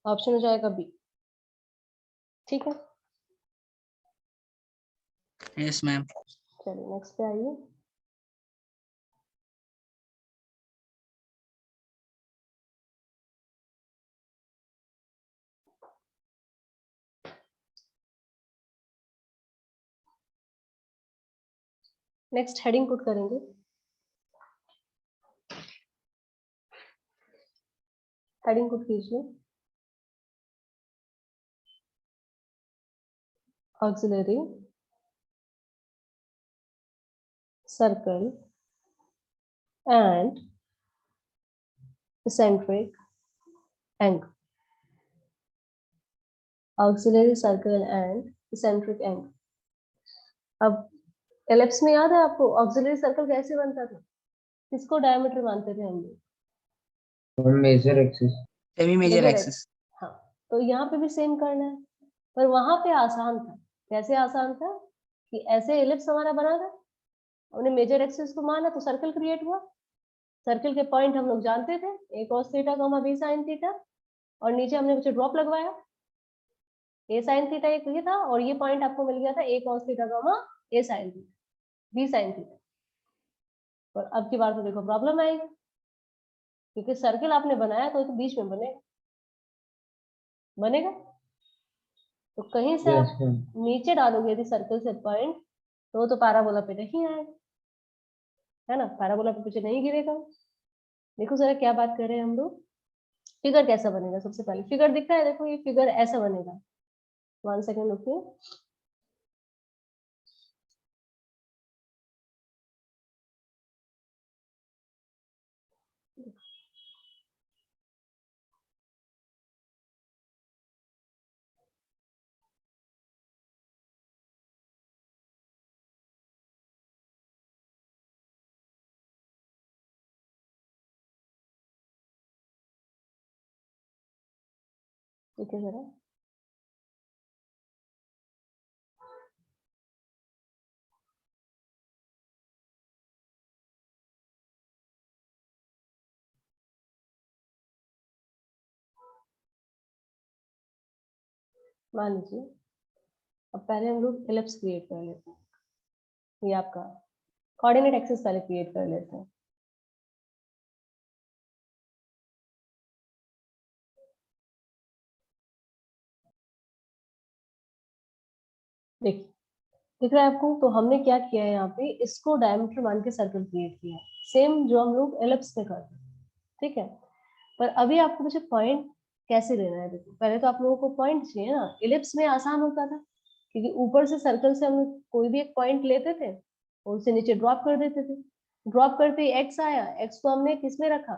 Option हो जाएगा B. ठीक है, यस मैम। चलिए नेक्स्ट पे आइए। नेक्स्ट हेडिंग पुट करेंगे। हेडिंग पुट कीजिए, auxiliary circle and eccentric angle, auxiliary circle and eccentric angle। अब एलिप्स में याद है आपको ऑक्सिलरी सर्कल कैसे बनता था, किसको डायमीटर मानते थे हम लोग? Major axis, semi major axis. हाँ, तो यहाँ पे भी सेम करना है, पर वहां पे आसान था। कैसे आसान था कि ऐसे एलिप्स हमारा बना था, हमने मेजर एक्सिस को माना तो सर्कल क्रिएट हुआ। सर्कल के पॉइंट हम लोग जानते थे, a cos theta, b sin theta, और नीचे हमने कुछ ड्रॉप लगवाया, ए sin थीटा एक ये था, और ये पॉइंट आपको मिल गया था a cos theta, a sin theta, b sin theta. और अब की बार तो देखो प्रॉब्लम आएगी, क्योंकि सर्कल आपने बनाया तो बीच में बनेगा, तो कहीं से आप नीचे डालोगे यदि सर्कल से पॉइंट, तो पैराबोला पे नहीं आएगा, है ना, पैराबोला पे पीछे नहीं गिरेगा। देखो जरा क्या बात कर रहे हैं हम लोग। फिगर कैसा बनेगा, सबसे पहले फिगर दिख रहा है, देखो ये फिगर ऐसा बनेगा। 1 सेकेंड रुकिए। देखिए जरा, मान लीजिए अब पहले हम लोग एलिप्स क्रिएट कर लेते हैं, ये आपका कोऑर्डिनेट एक्सिस पहले क्रिएट कर लेते हैं। देखिए दिख रहा है आपको, तो हमने क्या किया है यहाँ पे, इसको डायमीटर मान के सर्कल क्रिएट किया है, सेम जो हम लोग एलिप्स में करते हैं। ठीक है, पर अभी आपको मुझे पॉइंट कैसे लेना है। देखो पहले तो आप लोगों को पॉइंट चाहिए ना, एलिप्स में आसान होता था, क्योंकि ऊपर से सर्कल से हम कोई भी एक पॉइंट लेते थे और उसे नीचे ड्रॉप कर देते थे। ड्रॉप करते ही एक्स आया, एक्स को हमने किस में रखा,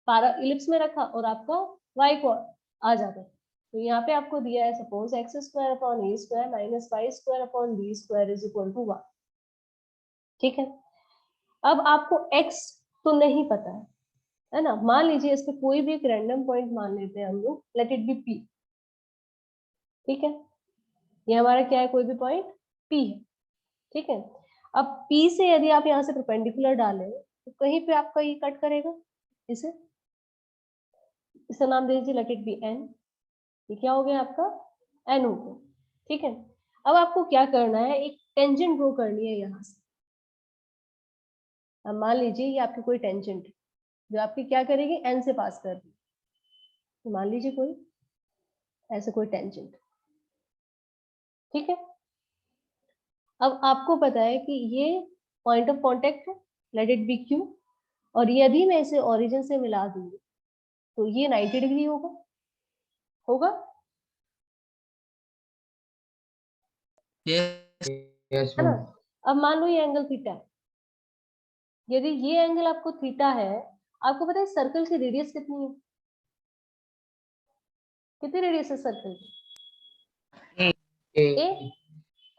पारा इलिप्स में रखा, और आपका वाई को आ जाता है। तो यहाँ पे आपको दिया है suppose x square upon a square minus y square upon b square is equal to 1। ठीक है, अब आपको एक्स तो नहीं पता है ना, मान लीजिए इस पे कोई भी एक रैंडम पॉइंट मान लेते हैं हम लोग, लेट इट बी पी। ठीक है, ये हमारा क्या है, कोई भी पॉइंट पी है। ठीक है, अब पी से यदि आप यहाँ से परपेंडिकुलर डालें तो कहीं पे आपका ये कट करेगा, इसे इसका नाम दे दीजिए, लेट इट बी एन। ये क्या हो गया आपका, एन हो गया। ठीक है, अब आपको क्या करना है, एक टेंजेंट ड्रॉ करनी है यहाँ से। अब मान लीजिए ये आपकी कोई टेंजेंट है जो आपकी क्या करेगी, एन से पास कर रही है। तो मान लीजिए कोई ऐसे कोई टेंजेंट। ठीक है, अब आपको पता है कि ये पॉइंट ऑफ कांटेक्ट है, लेट इट बी क्यू, और यदि मैं इसे ओरिजिन से मिला दूंगी तो ये 90 डिग्री होगा, होगा। यस यस है ना, मैम, अब मान लो ये एंगल थीटा है, यदि ये एंगल आपको थीटा है, आपको पता है सर्कल की रेडियस कितनी है, कितनी रेडियस है सर्कल की, ए।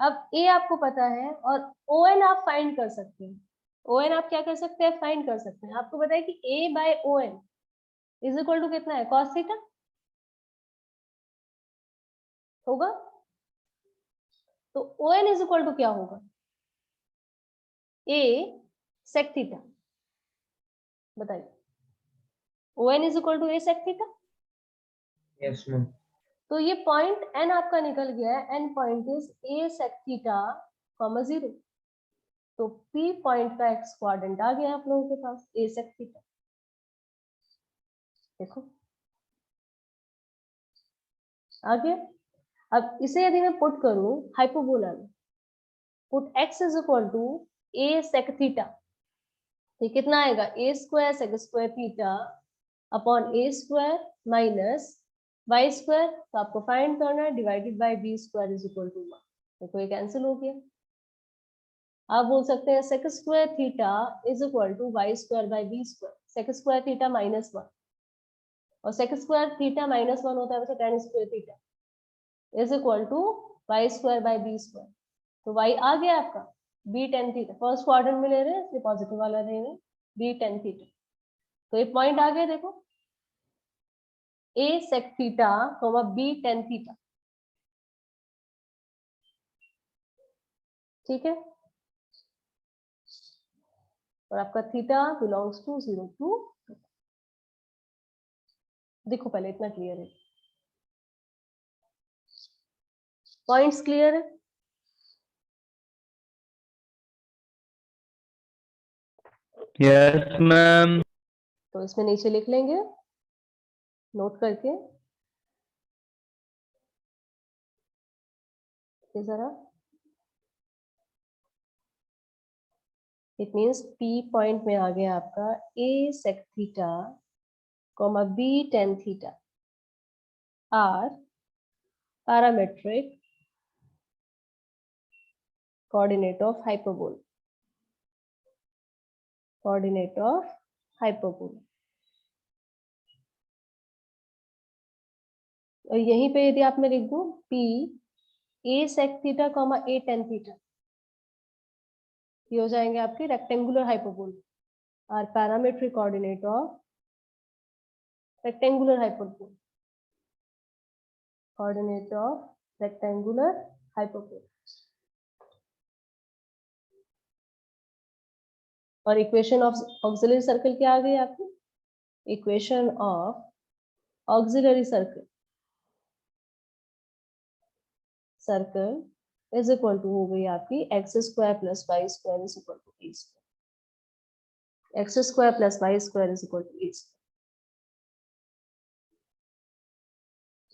अब ए आपको पता है, और ओ एन आप फाइंड कर सकते हैं। ओ एन आप क्या कर सकते हैं, फाइंड कर सकते हैं। आपको पता है कि a by O N is equal to कितना है, कॉस थीटा होगा। तो O N is equal to क्या होगा, ए सेक थीटा। बताइए, O N is equal to a sec theta. Yes ma'am. तो ये पॉइंट n आपका निकल गया है, n point is a sec theta, 0। तो p पॉइंट का x क्वाड्रेंट आ गया आप लोगों के पास, a sec थीटा। देखो आ गया। अब इसे यदि मैं पुट करूं हाइपरबोला में, put x is equal to a sec theta, तो कितना आएगा, a square sec square theta upon a square minus y square, तो आपको फाइंड करना है, divided by b square is equal to 1। देखो ये कैंसिल हो गया। आप बोल सकते हैं sec square theta is equal to y square by b square, sec square theta -1 और सेक स्क्वायर थीटा -1 होता है वैसे tan square theta is equal to y square by b square. तो y आ गया आपका b tan theta, first quadrant में ले रहे हैं इसलिए पॉजिटिव वाला ले रहे हैं, b tan थीटा। तो ये पॉइंट आ गया देखो, a sec theta b tan theta, ठीक है। और आपका थीटा बिलोंग्स टू 0 टू, देखो पहले इतना क्लियर है, पॉइंट्स क्लियर है। Yes ma'am. तो इसमें नीचे लिख लेंगे नोट करके, ये जरा, इट मींस p पॉइंट में आ गया आपका a sec theta b tan theta are parametric coordinate of hyperbola, coordinate of hyperbola. और यहीं पे यदि आप मैं लिख दूं p a sec theta a tan theta, ये हो जाएंगे आपके rectangular hyperbola, are parametric coordinate of rectangular hyperbola, coordinate of rectangular hyperbola. और इक्वेशन ऑफ ऑक्सिलरी सर्कल क्या आ गई आपकी, equation of auxiliary circle, circle is equal to हो गई आपकी x square plus y square is equal to a square, x square plus y square is equal to a square.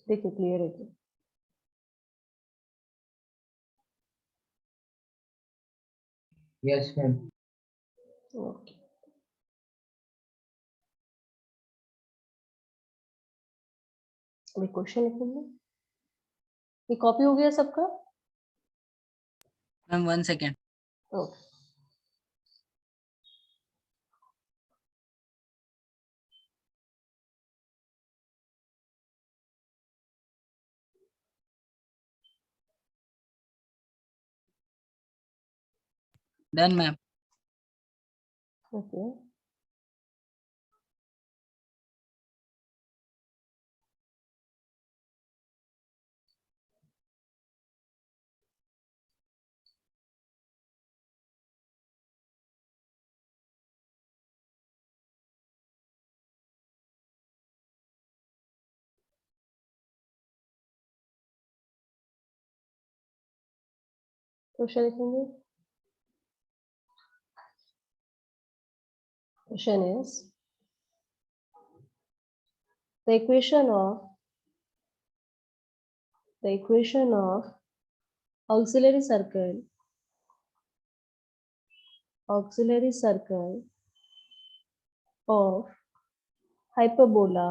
देखिए clear है क्या? Yes ma'am. ओके, अभी question लिखेंगे, ये copy हो गया सबका? Ma'am 1 second. Okay, done ma'am. Okay. Question लिखेंगे, question is the equation of auxiliary circle of hyperbola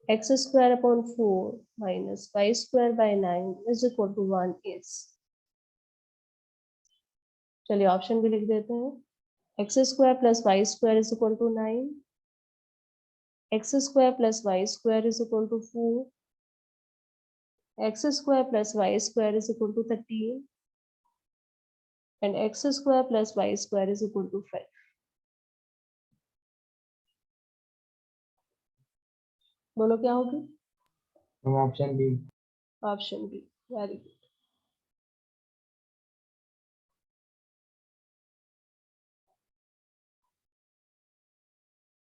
x square upon 4 minus y square by 9 is equal to 1 is, चलिए option भी लिख देते हैं, x square plus y square is equal to 9, x square plus y square is equal to 4, x square plus y square is equal to 13 and x square plus y square is equal to 5। बोलो क्या होगी? Option B. Option B, very good.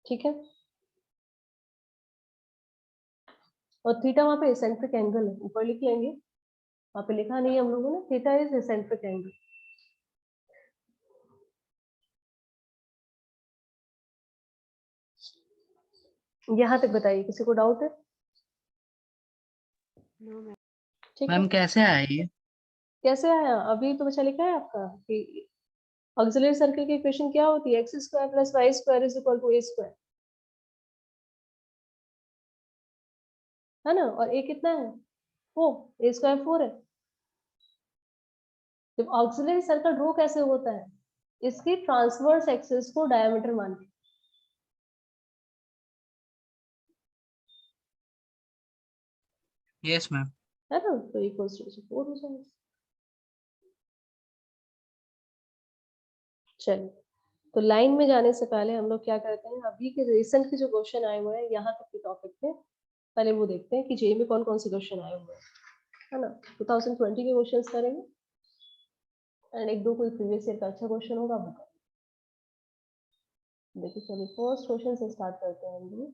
ठीक है, और theta वहाँ पे eccentric angle है, ऊपर लिख लेंगे, वहाँ पे लिखा नहीं है हम लोगों ने, थीटा इज एसेंट्रिक एंगल। यहाँ तक बताइए, किसी को डाउट है? ठीक है, मैम कैसे आया ये? कैसे आया? अभी तो बच्चा लिखा है आपका कि ऑक्सिलरी सर्कल की इक्वेशन क्या होती है, x square plus y square is equal to a square, है ना? और ए कितना है? 4, ए स्क्वायर 4 है। जब ऑक्सिलरी सर्कल ड्रॉ कैसे होता है, इसकी ट्रांसवर्स एक्सिस को डायमीटर मान के, यस मैम। है ना? तो इक्वल्स टू 4 हो जाएगा। चलिए, तो लाइन में जाने से पहले हम लोग क्या करते हैं, अभी के रिसेंट के जो क्वेश्चन आए हुए हैं यहाँ तक के टॉपिक पे पहले वो देखते हैं कि जेई में कौन कौन से क्वेश्चन आए हुए हैं, है ना? 2020 के क्वेश्चंस करेंगे एंड एक दो कोई प्रीवियस ईयर का अच्छा क्वेश्चन होगा वो करेंगे। देखिए चलिए, फर्स्ट क्वेश्चन से स्टार्ट करते हैं हम लोग।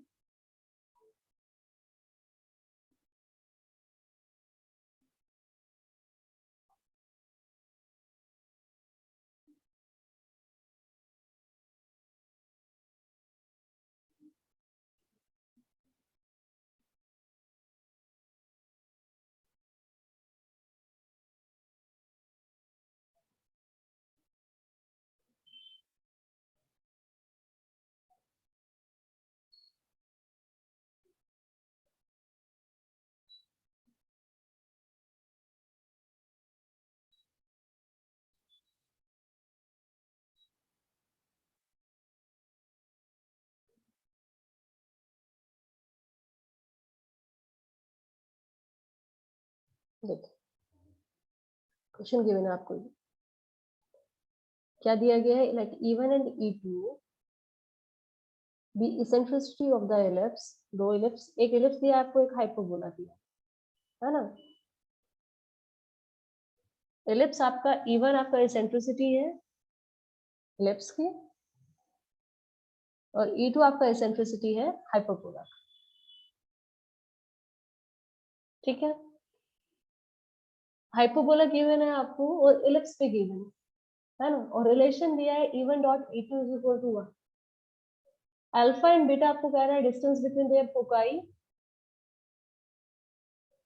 देखिए क्वेश्चन गिवन है आपको, क्या दिया गया है, like E1 and E2 the eccentricity of the ellipse, दो ellipse, एक ellipse दिया आपको, एक हाइपरबोला दिया, है ना? ellipse आपका E1 आपका eccentricity है ellipse की, और E2 आपका eccentricity है हाइपरबोला का, ठीक है? हाइपरबोला गिवन है आपको और ellipse पे गिवन है ना? और रिलेशन दिया है E1 dot E2 is equal to 1। Alpha and beta आपको कह रहा है distance between their foci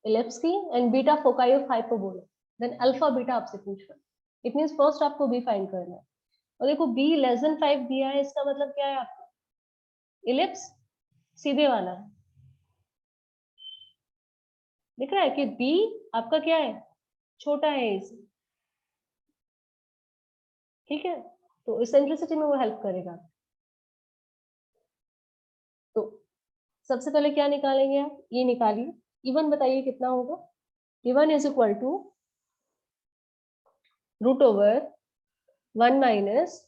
ellipse की and beta foci of hyperbola, then alpha beta आपसे पूछ रहा है। इट मींस फर्स्ट आपको बी फाइंड करना है, और देखो b लेस देन 5 दिया है, इसका मतलब क्या है, आपका इलिप्स सीधे वाला है, दिख रहा है कि b आपका क्या है, छोटा है इसे, ठीक है? तो इसेंट्रिसिटी में वो हेल्प करेगा। तो सबसे पहले क्या निकालेंगे आप, ये निकालिए, E1 बताइए कितना होगा, E1 is equal to root over 1 minus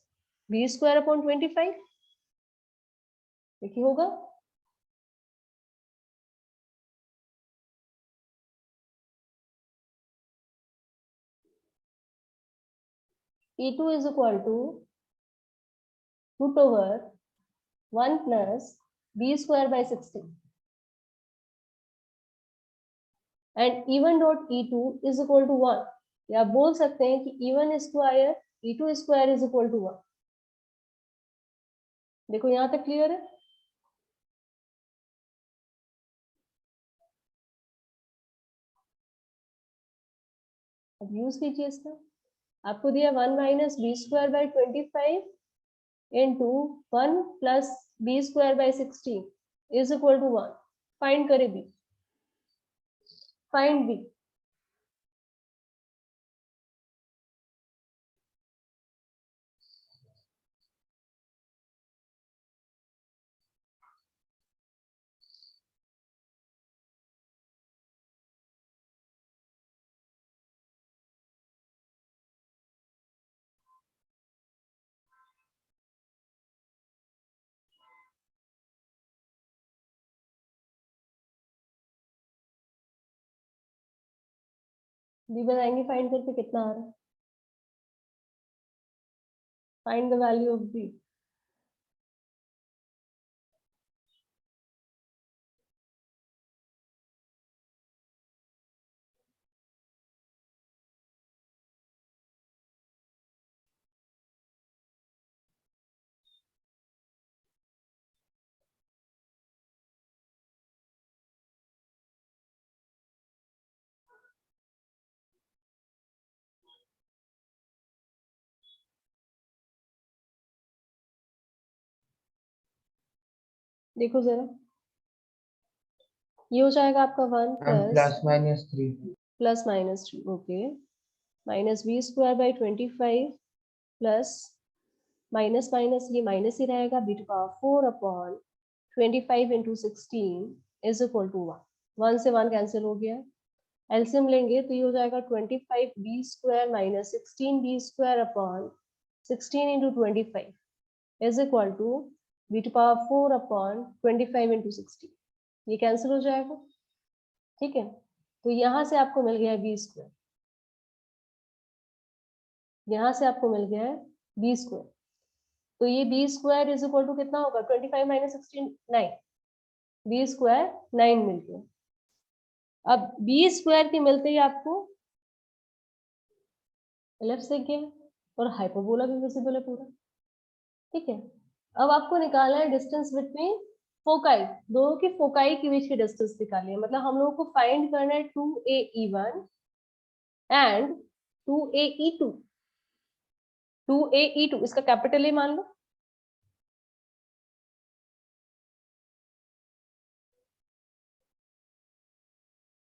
b square upon 25, देखिए होगा, E2 is equal to root over 1 plus b square by 60 and E1 dot E2 is equal to 1, या आप बोल सकते हैं कि E1 square E2 square is equal to 1। देखो यहाँ तक क्लियर है? अब यूज कीजिए इसका, आपको दिया 1 minus b square by 25 into 1 plus b square by 60 is equal to 1। Find करे बी, फाइंड बी। बी बताएंगे फाइंड करके कितना आ रहा है, find the value of b. देखो जरा, ये हो जाएगा आपका 1 plus minus 3 plus minus 3, okay, minus b square by 25 plus minus minus ये माइनस ही रहेगा, b to power 4 upon 25 into 16 is equal to 1 से 1 कैंसिल हो गया, एलसीएम लेंगे तो ये हो जाएगा 25 b square minus 16 b square upon 16 into 25 is equal to b to power 4 upon 25 into 16, ये कैंसिल हो जाएगा, ठीक है। तो यहाँ से आपको मिल गया है बी स्क्वायर, यहाँ से आपको मिल गया है बी स्क्वायर, तो ये b square is equal to कितना होगा, 25 माइनस 16 9, बी स्क्वायर 9 मिल गया। अब बी स्क्वायर के मिलते ही आपको एलिप्स दिख गया और हाइपरबोला भी विजिबल है पूरा, ठीक है। अब आपको निकालना है डिस्टेंस बिटवीन फोकाई, दोनों की फोकाई के बीच की डिस्टेंस निकालिए, मतलब हम लोगों को फाइंड करना है 2AE1 एंड 2AE2, 2AE2 इसका कैपिटल ए मान लो,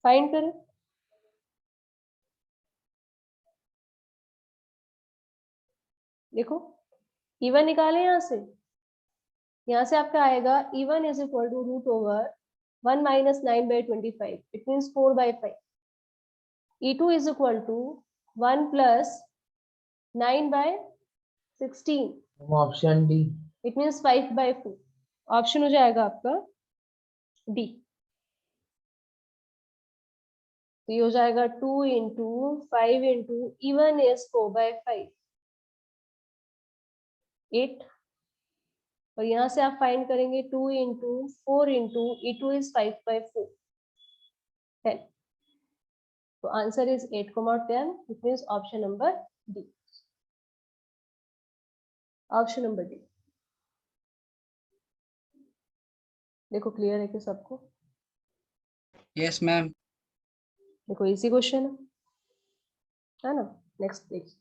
फाइंड करें। देखो E1 निकाले यहाँ से आपका आएगा E1 is equal to root over 1 minus 9/25, it means 4/5, E2 is equal to 1 plus 9/16, option D, it means 5/4, option हो जाएगा आपका डी। तो ये हो जाएगा 2 इंटू 5 इंटू E1 इज 4/5, 8, और यहाँ से आप फाइंड करेंगे 2 इंटू 4 इंटू E2 इज 5/4, 10, तो answer is 8,10, it means option number D, option number D. देखो क्लियर है कि सबको? Yes ma'am. देखो इजी क्वेश्चन है ना। नेक्स्ट देखिए,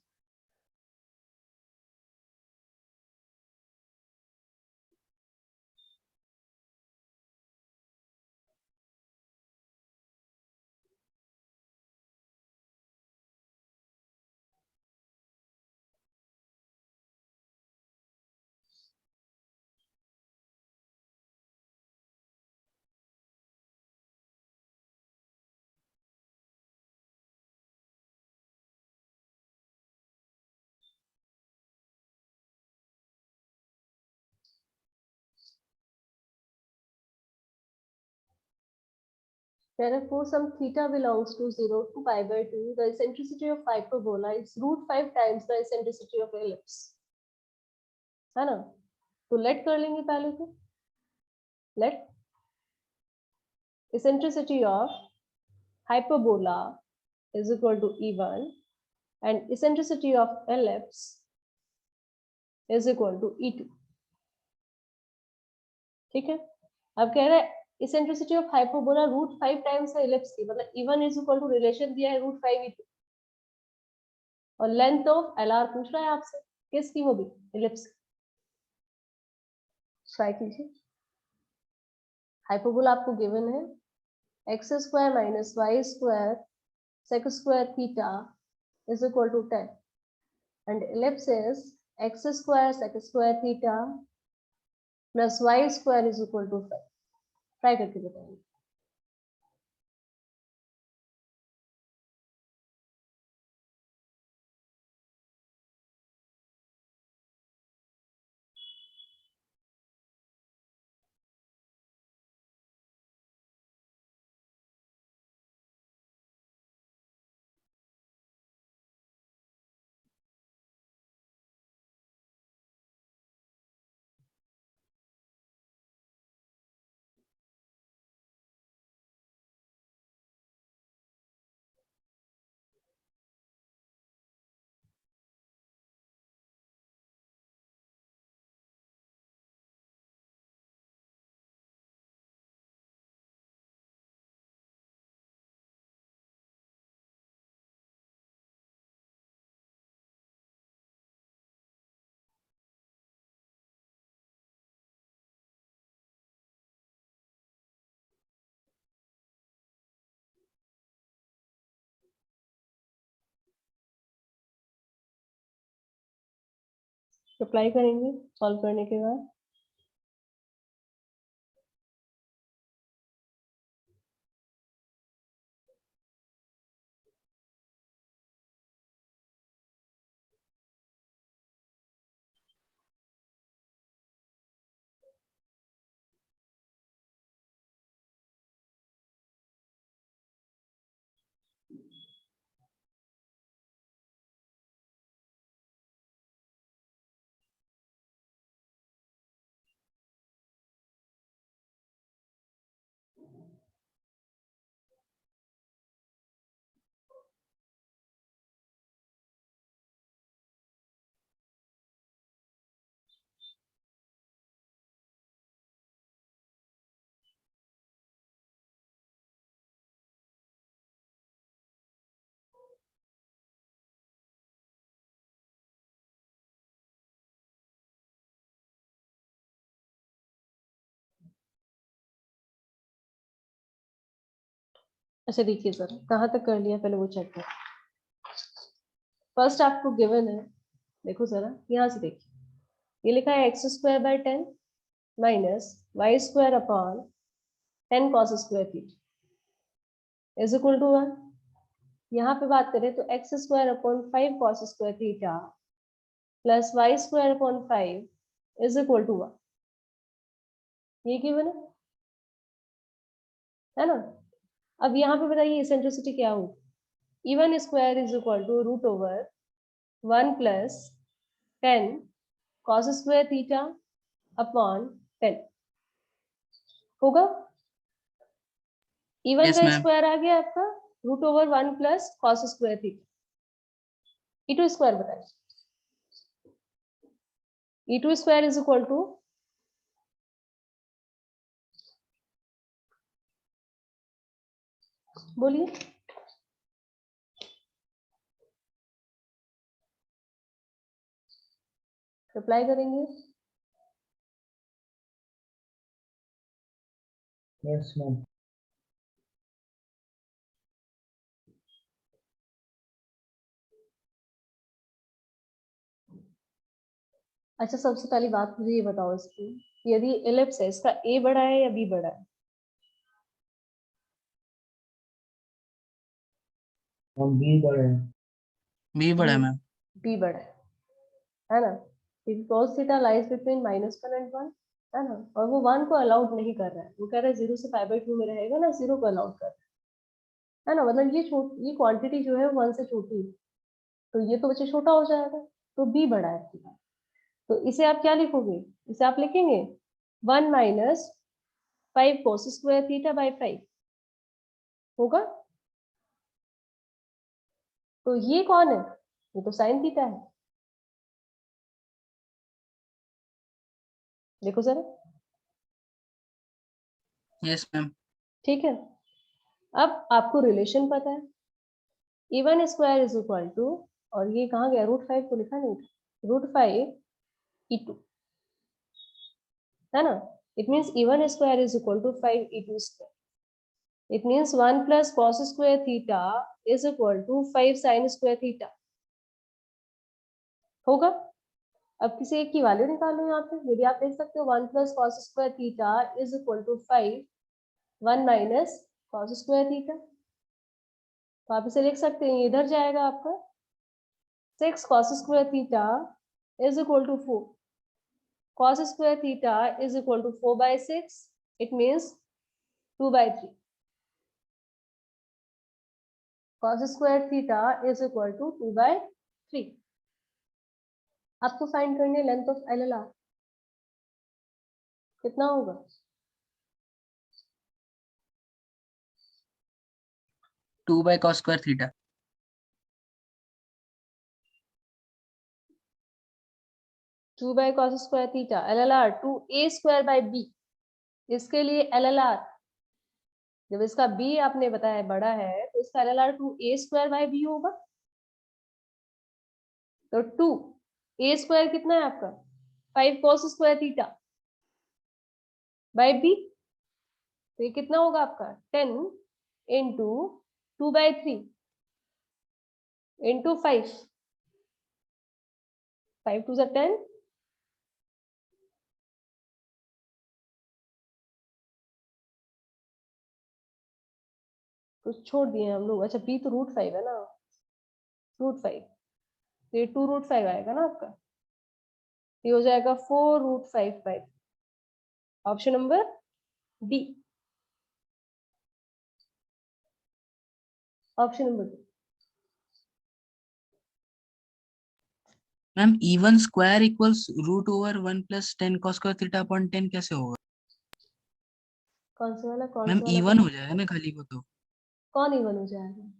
therefore some theta belongs to 0 to pi/2, the eccentricity of hyperbola is √5 times the eccentricity of ellipse, है ना। तो लेट कर लेंगे पहले तो, late eccentricity of hyperbola is equal to E1 and eccentricity of ellipse is equal to E2, ठीक है। अब कह रहा है इसेंट्रिसिटी ऑफ हाइपरबोला √5 टाइम्स है इलिप्स की, मतलब E1 is equal to relation दिया है √5 E2, और लेंथ ऑफ LR पूछ रहा है आपसे, किसकी, वो भी इलिप्स। ट्राई कीजिए, हाइपरबोला आपको गिवन है x² minus y² sec² theta is equal to 10 and ellipse is x² sec² theta plus y² is equal to 5। Try करके बताइए। अप्लाई करेंगे सॉल्व करने के बाद। अच्छा देखिए सर, कहाँ तक कर लिया पहले वो चेक कर। फर्स्ट आपको गिवन है, देखो जरा यहाँ से देखिए, ये लिखा है x square by 10 minus y square upon 10 cos square theta is equal to 1। यहाँ पे बात करें तो x square upon 5 cos square theta plus y square upon 5 is equal to 1, ये गिवन है ना। अब यहाँ पे बताइए इसेंट्रिसिटी क्या होगी। E one square is equal to root over 1 plus 10 cos square theta upon 10 होगा। इवन यस का मैम। स्क्वायर आ गया आपका root over 1 plus cos square theta, e two square बताइए। E two square is equal to बोलिए, रिप्लाई करेंगे। Yes, ma'am. अच्छा सबसे पहली बात मुझे ये बताओ इसकी, यदि एलिप्स है इसका ए बड़ा है या बी बड़ा है। हम बी बड़े हैं। बी बड़ा है मैम। बी बड़ा है ना, क्योंकि cos theta lies between -1 and 1 है ना, और वो 1 को अलाउड नहीं कर रहा है, वो कह रहा है 0 से π/2 में रहेगा ना, 0 को अलाउड कर रहा है ना, मतलब ये क्वांटिटी जो है 1 से छोटी है, तो ये तो बच्चे छोटा हो जाएगा, तो बी बड़ा है आपके पास। तो इसे आप क्या लिखोगे, इसे आप लिखेंगे 1 minus 5 cos square theta by 5 होगा। तो ये कौन है, ये तो साइन थीटा है, देखो जरा। Yes ma'am. ठीक है, अब आपको रिलेशन पता है, e one square is equal to, और ये कहाँ गया, √5 को लिखा नहीं था, √5 e2 है ना। It means e one square is equal to 5 e2 square. It means 1 plus cos square theta is equal to 5 sine square theta होगा। अब किसी एक की वैल्यू निकालो यहाँ पे, यदि आप देख सकते हो 1 plus cos square theta is equal to 5 1 minus cos square theta, तो आप इसे लिख सकते हैं, इधर जाएगा आपका 6 cos square theta is equal to 4. Cos square theta is equal to 4 by 6. It means 2 by 3. Cos square theta is equal to 2 by 3. आपको फाइंड करनी लेंथ ऑफ LLR कितना होगा। 2 by cos square theta। 2 by cos square theta LLR 2a square by b। इसके लिए LLR जब इसका b आपने बताया बड़ा है तो इसका LLR 2a square by b होगा। तो 2a square कितना है आपका 5 cos square theta by b, तो ये कितना होगा आपका 10 इंटू 2 by 3 इंटू 5, 5 2 10 तो छोड़ दिए हम लोग। अच्छा b तो √5 है ना, √5, तो ये 2√5 आएगा ना आपका, ये हो जाएगा 4√55, option number D, option number D. Ma'am even square equals √1 + 10 cos square theta upon 10 कैसे होगा? कौन से वाला, कौन मैम से वाला इवन हो जाएगा ना खाली वो तो। कौन इवन हो जाएगा?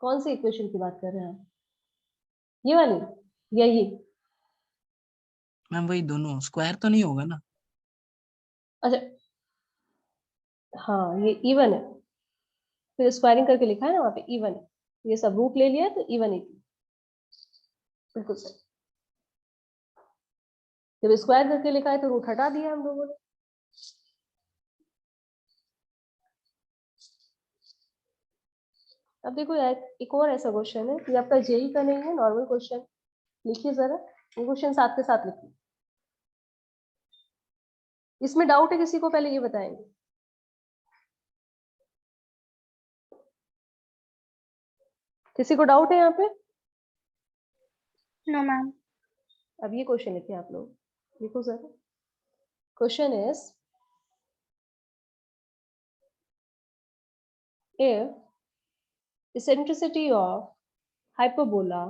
कौन सी इक्वेशन की बात कर रहे हैं आप, ये वाली या ये? मैम वही दोनों, स्क्वायर तो नहीं होगा ना? अच्छा हाँ ये इवन है, फिर स्क्वायरिंग करके लिखा है ना वहाँ पे इवन है, ये सब रूट ले लिया तो इवन है, बिल्कुल सही। जब स्क्वायर करके लिखा है तो रूट हटा दिया हम लोगों ने। अब देखो यार एक और ऐसा क्वेश्चन है कि आपका जेई का नहीं है, नॉर्मल क्वेश्चन, लिखिए जरा वो क्वेश्चन साथ के साथ लिखिए। इसमें डाउट है किसी को, पहले ये बताएंगे। किसी को डाउट है यहाँ पे? No ma'am. अब ये क्वेश्चन लिखिए आप लोग, लिखो जरा। Question is if eccentricity of hyperbola,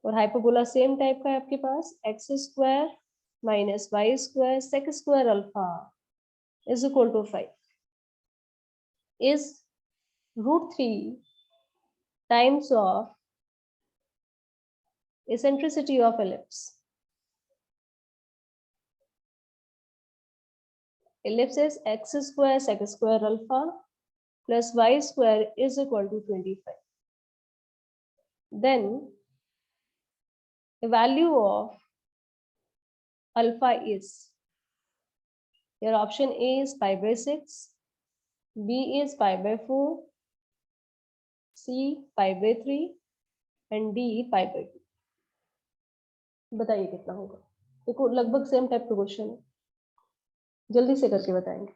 और हाइपरबोला सेम टाइप का है आपके पास, x² - y² sec² alpha is equal to 5, is √3 times of eccentricity of ellipse. Ellipse is x² sec² alpha plus y² is equal to 25. Then the value of alpha is, your option A is pi/6, B is pi/4, C pi/3 and D pi/2. बताइए कितना होगा? देखो लगभग same type का question है, जल्दी से करके बताएंगे।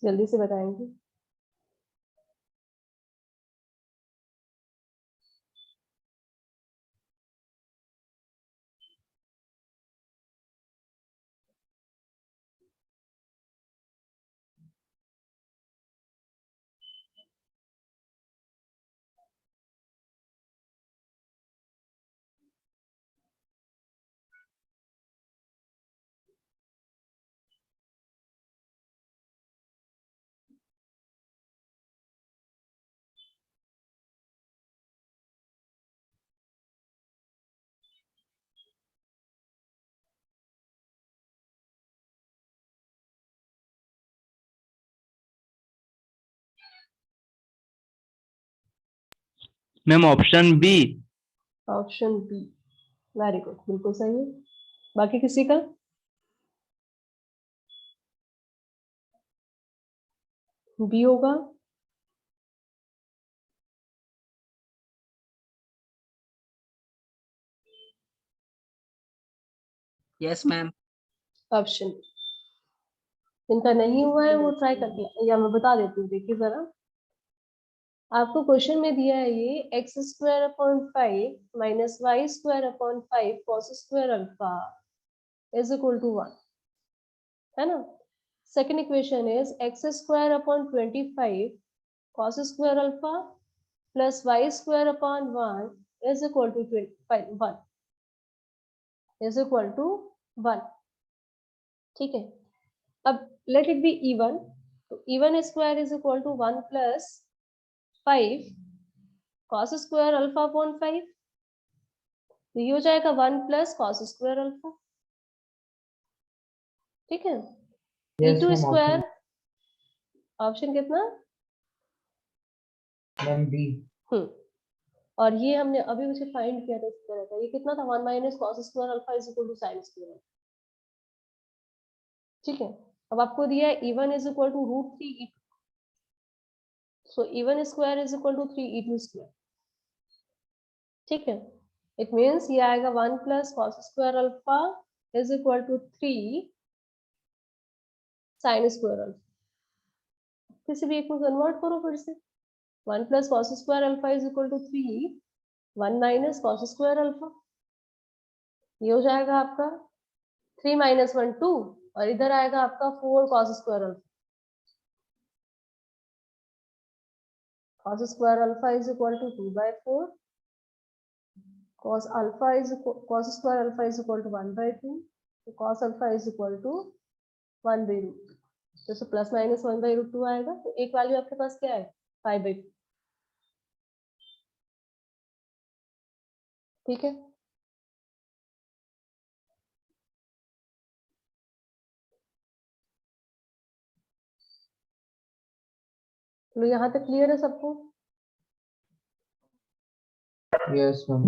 जल्दी से बताएंगे। Ma'am option B. Option B, very good, बिल्कुल सही है। बाकी किसी का? बी होगा। Yes ma'am. ऑप्शन जिनका नहीं हुआ है वो ट्राई करके, या मैं बता देती हूँ, देखिए जरा। आपको क्वेश्चन में दिया है ये x square upon 5 minus y square upon 5 cos square alpha is equal to 1, है ना। Second equation is x square upon 25 cos square alpha plus y square upon 1 is equal to 1 is equal to 1, ठीक है। अब let it be even, तो even square is equal to 1 plus 5 cos square alpha upon 5, तो ये हो जाएगा 1 plus cos square alpha, ठीक है। Yes, e2 ma'am, square, option कितना? Ma'am B. और ये हमने अभी मुझे फाइंड किया था इस तरह का, ये कितना था? 1 minus cos square alpha is equal to sine square, ठीक है। अब आपको दिया है e1 is equal to root 3 e2, so e1 square is equal to 3 e2 square, ठीक है। इट मींस ये आएगा 1 plus cos square alpha is equal to 3 sine square alpha, किसी भी एक को कन्वर्ट करो फिर से। 1 plus cos square alpha is equal to 3 1 minus cos square alpha, ये हो जाएगा आपका 3 माइनस 1 2, और इधर आएगा आपका 4 cos square alpha, cos square alpha is equal to 2 by 4, cos square alpha is equal to 1 by 2, so cos alpha is equal to 1 by root, जैसे plus minus 1 by root 2 आएगा, तो एक वैल्यू आपके पास क्या है? 5 by 2, ठीक है। तो यहाँ तक क्लियर है सबको? Yes, ma'am.